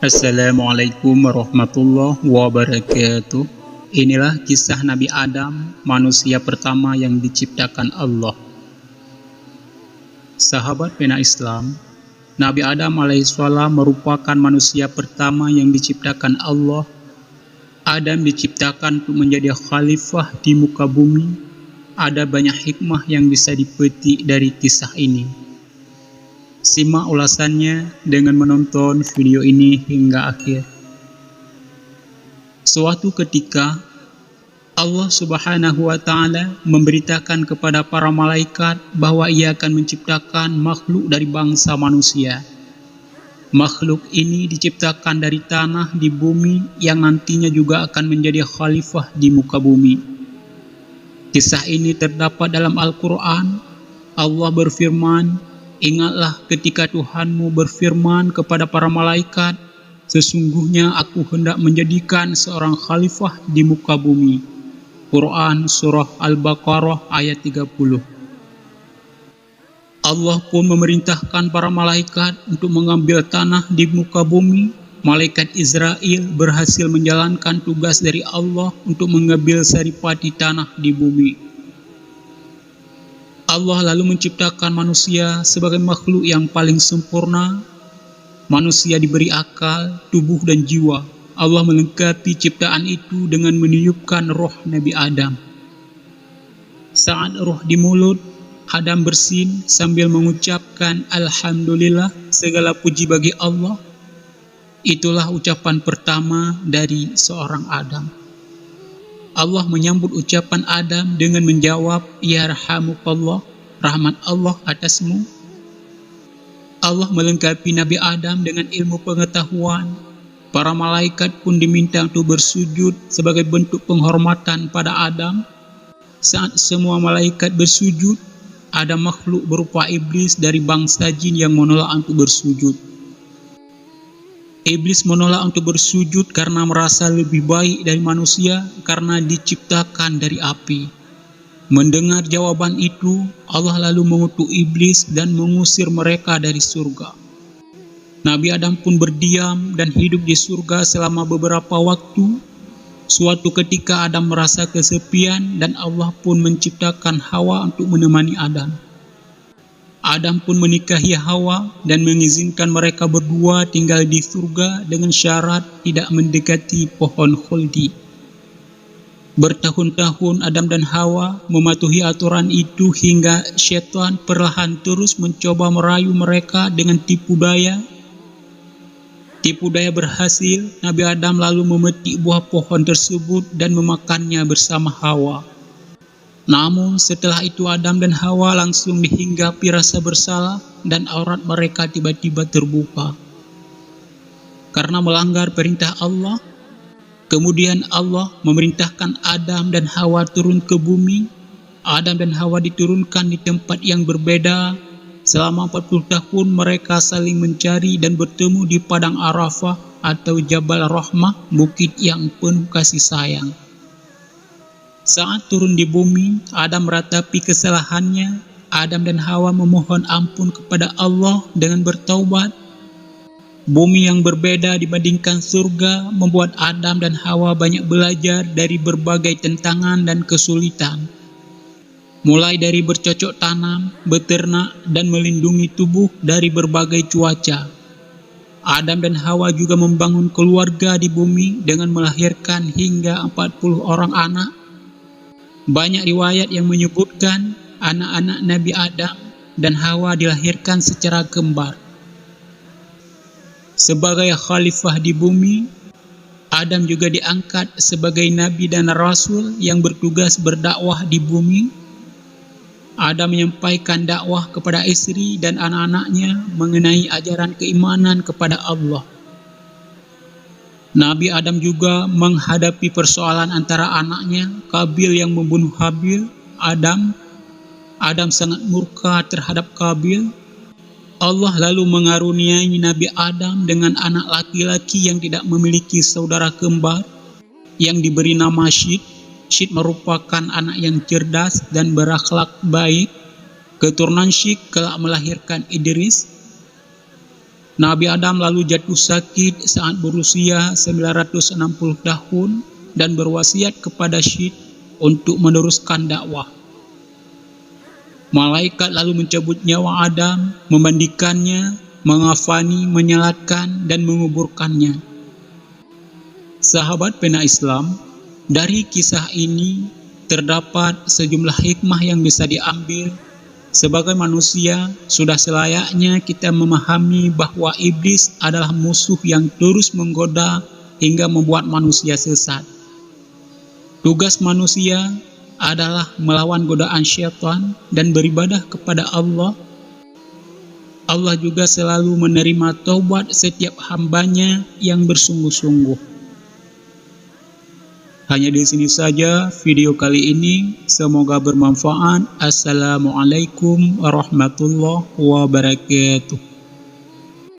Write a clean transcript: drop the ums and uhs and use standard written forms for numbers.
Assalamualaikum warahmatullahi wabarakatuh. Inilah kisah Nabi Adam, manusia pertama yang diciptakan Allah. Sahabat pena Islam, Nabi Adam alaihissalam merupakan manusia pertama yang diciptakan Allah. Adam diciptakan untuk menjadi khalifah di muka bumi. Ada banyak hikmah yang bisa dipetik dari kisah ini. Simak ulasannya dengan menonton video ini hingga akhir. Suatu ketika, Allah Subhanahu wa Ta'ala memberitakan kepada para malaikat bahwa Ia akan menciptakan makhluk dari bangsa manusia. Makhluk ini diciptakan dari tanah di bumi yang nantinya juga akan menjadi khalifah di muka bumi. Kisah ini terdapat dalam Al-Quran. Allah berfirman, "Ingatlah ketika Tuhanmu berfirman kepada para malaikat, sesungguhnya aku hendak menjadikan seorang khalifah di muka bumi." Quran Surah Al-Baqarah ayat 30. Allah pun memerintahkan para malaikat untuk mengambil tanah di muka bumi. Malaikat Israel berhasil menjalankan tugas dari Allah untuk mengambil saripati tanah di bumi. Allah lalu menciptakan manusia sebagai makhluk yang paling sempurna. Manusia diberi akal, tubuh dan jiwa. Allah melengkapi ciptaan itu dengan meniupkan roh Nabi Adam. Saat roh di mulut, Adam bersin sambil mengucapkan Alhamdulillah, segala puji bagi Allah. Itulah ucapan pertama dari seorang Adam. Allah menyambut ucapan Adam dengan menjawab, "Yarhamukallah, rahmat Allah atasmu." Allah melengkapi Nabi Adam dengan ilmu pengetahuan. Para malaikat pun diminta untuk bersujud sebagai bentuk penghormatan pada Adam. Saat semua malaikat bersujud, ada makhluk berupa iblis dari bangsa jin yang menolak untuk bersujud. Iblis menolak untuk bersujud karena merasa lebih baik dari manusia karena diciptakan dari api. Mendengar jawaban itu, Allah lalu mengutuk iblis dan mengusir mereka dari surga. Nabi Adam pun berdiam dan hidup di surga selama beberapa waktu. Suatu ketika Adam merasa kesepian dan Allah pun menciptakan Hawa untuk menemani Adam. Adam pun menikahi Hawa dan mengizinkan mereka berdua tinggal di surga dengan syarat tidak mendekati pohon khuldi. Bertahun-tahun Adam dan Hawa mematuhi aturan itu hingga syaitan perlahan terus mencoba merayu mereka dengan tipu daya. Tipu daya berhasil, Nabi Adam lalu memetik buah pohon tersebut dan memakannya bersama Hawa. Namun setelah itu Adam dan Hawa langsung dihinggapi rasa bersalah dan aurat mereka tiba-tiba terbuka. Karena melanggar perintah Allah, kemudian Allah memerintahkan Adam dan Hawa turun ke bumi. Adam dan Hawa diturunkan di tempat yang berbeda. Selama 40 tahun mereka saling mencari dan bertemu di Padang Arafah atau Jabal Rahmah, bukit yang penuh kasih sayang. Saat turun di bumi, Adam meratapi kesalahannya. Adam dan Hawa memohon ampun kepada Allah dengan bertaubat. Bumi yang berbeda dibandingkan surga membuat Adam dan Hawa banyak belajar dari berbagai tantangan dan kesulitan. Mulai dari bercocok tanam, beternak, dan melindungi tubuh dari berbagai cuaca. Adam dan Hawa juga membangun keluarga di bumi dengan melahirkan hingga 40 orang anak. Banyak riwayat yang menyebutkan anak-anak Nabi Adam dan Hawa dilahirkan secara kembar. Sebagai khalifah di bumi, Adam juga diangkat sebagai nabi dan rasul yang bertugas berdakwah di bumi. Adam menyampaikan dakwah kepada istri dan anak-anaknya mengenai ajaran keimanan kepada Allah. Nabi Adam juga menghadapi persoalan antara anaknya, Kabil yang membunuh Habil. Adam sangat murka terhadap Kabil. Allah lalu mengaruniai Nabi Adam dengan anak laki-laki yang tidak memiliki saudara kembar, yang diberi nama Syed. Syed merupakan anak yang cerdas dan berakhlak baik. Keturunan Syed kelak melahirkan Idris. Nabi Adam lalu jatuh sakit saat berusia 960 tahun dan berwasiat kepada Syed untuk meneruskan dakwah. Malaikat lalu mencabut nyawa Adam, memandikannya, mengafani, menyalatkan, dan menguburkannya. Sahabat pena Islam, dari kisah ini terdapat sejumlah hikmah yang bisa diambil. Sebagai manusia, sudah selayaknya kita memahami bahwa iblis adalah musuh yang terus menggoda hingga membuat manusia sesat. Tugas manusia adalah melawan godaan syaitan dan beribadah kepada Allah. Allah juga selalu menerima taubat setiap hambanya yang bersungguh-sungguh. Hanya di sini saja video kali ini. Semoga bermanfaat. Assalamualaikum warahmatullahi wabarakatuh.